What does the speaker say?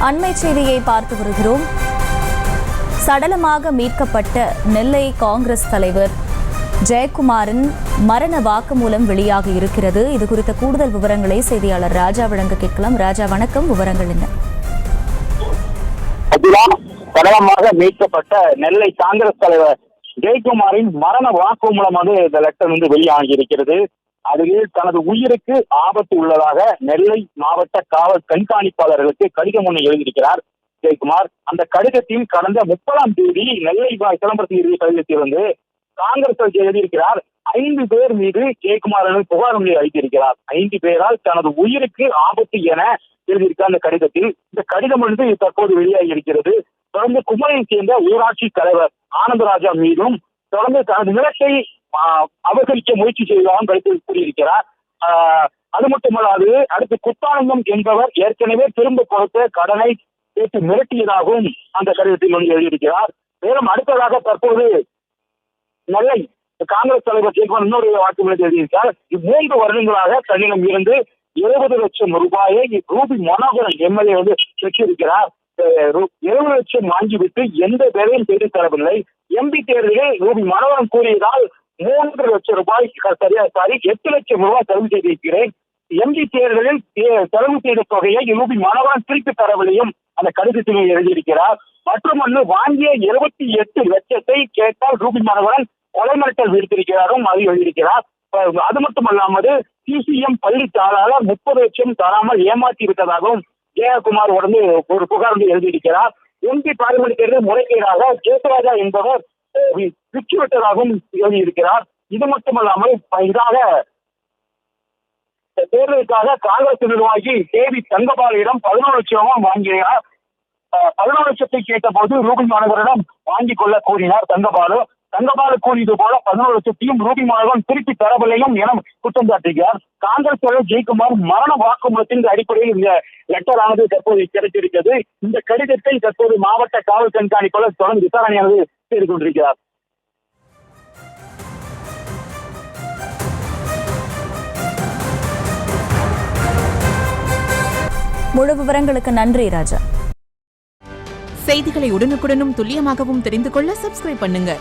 அண்மை செய்தியை பார்த்து வருகிறோம். சடலமாக மீட்கப்பட்ட நெல்லை காங்கிரஸ் தலைவர் ஜெயக்குமாரின் மரண வாக்குமூலம் வெளியாக இருக்கிறது. இது குறித்த கூடுதல் விவரங்களை செய்தியாளர் ராஜா வழங்க கேட்கலாம். ராஜா, வணக்கம். விவரங்கள் என்ன? சடலமாக மீட்கப்பட்ட நெல்லை காங்கிரஸ் தலைவர் ஜெயக்குமாரின் மரண வாக்குமூலமாக இந்த லெட்டர் வெளியாகி இருக்கிறது. அதில் தனது உயிருக்கு ஆபத்து உள்ளதாக நெல்லை மாவட்ட காவல் கண்காணிப்பாளர்களுக்கு கடிதம் ஒன்று எழுதியிருக்கிறார் ஜெயக்குமார். அந்த கடிதத்தில் கடந்த 30ஆம் தேதி நெல்லை சிதம்பரத்தில் இறுதி கடிதத்தில் காங்கிரஸ் எழுதியிருக்கிறார். 5 பேர் மீது ஜெயக்குமார் புகார் அளித்திருக்கிறார். 5 பேரால் தனது உயிருக்கு ஆபத்து என எழுதியிருக்க அந்த கடிதத்தில் இந்த கடிதம் தற்போது வெளியாகி இருக்கிறது. தொடர்ந்து குமரியை சேர்ந்த ஊராட்சி தலைவர் ஆனந்தராஜா மீதும் தொடர்ந்து தனது நிலத்தை அபகரிக்க முயற்சி செய்ததாகவும் கடிதத்தில் கூறியிருக்கிறார். அது மட்டுமல்லாது அடுத்து குத்தானந்தம் என்பவர் ஏற்கனவே திரும்ப கொடுத்த கடனை கேட்டு மிரட்டியதாகவும் அந்த கடிதத்தில் எழுதியிருக்கிறார். மேலும் அடுத்ததாக தற்போது நெல்லை காங்கிரஸ் தலைவர் ஜெயக்குமார் இன்னொரு வாக்குமூலத்தை எழுதியிருக்கிறார். 3 வருடங்களாக தன்னிடம் இருந்து 70 லட்சம் ரூபாயை ரூபி மனோகரன் எம்எல்ஏ பெற்றிருக்கிறார். 70 லட்சம் வாங்கிவிட்டு எந்த வேலையும் செய்து தரவில்லை. எம்பி தேர்தலில் ரூபி மனோகரன் கூறியதால் 3 லட்சம் ரூபாய் 8 லட்சம் ரூபாய் செலவு செய்திருக்கிறேன். எம்பி தேர்தலில் செலவு செய்த தொகையை ரூபி மனோகரன் திருப்பி தரவில்லையும் அந்த கடிதத்தில் எழுதியிருக்கிறார். மற்றொன்று வாங்கிய 78 லட்சத்தை கேட்டால் ரூபி மனோகரன் கொலை மிரட்டல் விடுத்திருக்கிறாரும் அது எழுதியிருக்கிறார். அது மட்டுமல்லாமல் சிசிஎம் பள்ளி தாளாளர் 30 லட்சம் தராமல் ஏமாற்றி விட்டதாகவும் ஜெயக்குமார் உடனே ஒரு புகார் எழுதியிருக்கிறார். எம்பி பார்லிமெண்ட் தேர்தல் முறைகேடாக ஜெயராஜா என்பவர் விற்றுவிட்டதாகவும் எழுதியிருக்கிறார். இது மட்டுமல்லாமல் இதாக தேர்தலுக்காக காங்கிரஸ் நிர்வாகி தேவி தங்கபாலிடம் 11 லட்சமும் வாங்கினார். 11 லட்சத்தை கேட்ட போது ரூபி மாணவரிடம் வாங்கிக் கொள்ள கூறினார் தங்கபாலு கூறியது போல 11 லட்சத்தையும் ரூபி மாணவன் திருப்பி தரவில்லையும் என குற்றம் சாட்டுகிறார். காங்கிரஸ் தலைவர் ஜெயக்குமார் மரண வாக்குமூலத்தின் அடிப்படையில் இந்த லெட்டர் ஆனது தற்போது கிடைத்திருக்கிறது. இந்த கடிதத்தை தற்போது மாவட்ட காவல் கண்காணிப்பாளர் தொடர்ந்து விசாரணையானது செய்து கொண்டிருக்கிறார். முழு விவரங்களுக்கு நன்றி ராஜா. செய்திகளை உடனுக்குடனும் துல்லியமாகவும் தெரிந்து கொள்ள சப்ஸ்கிரைப் பண்ணுங்க.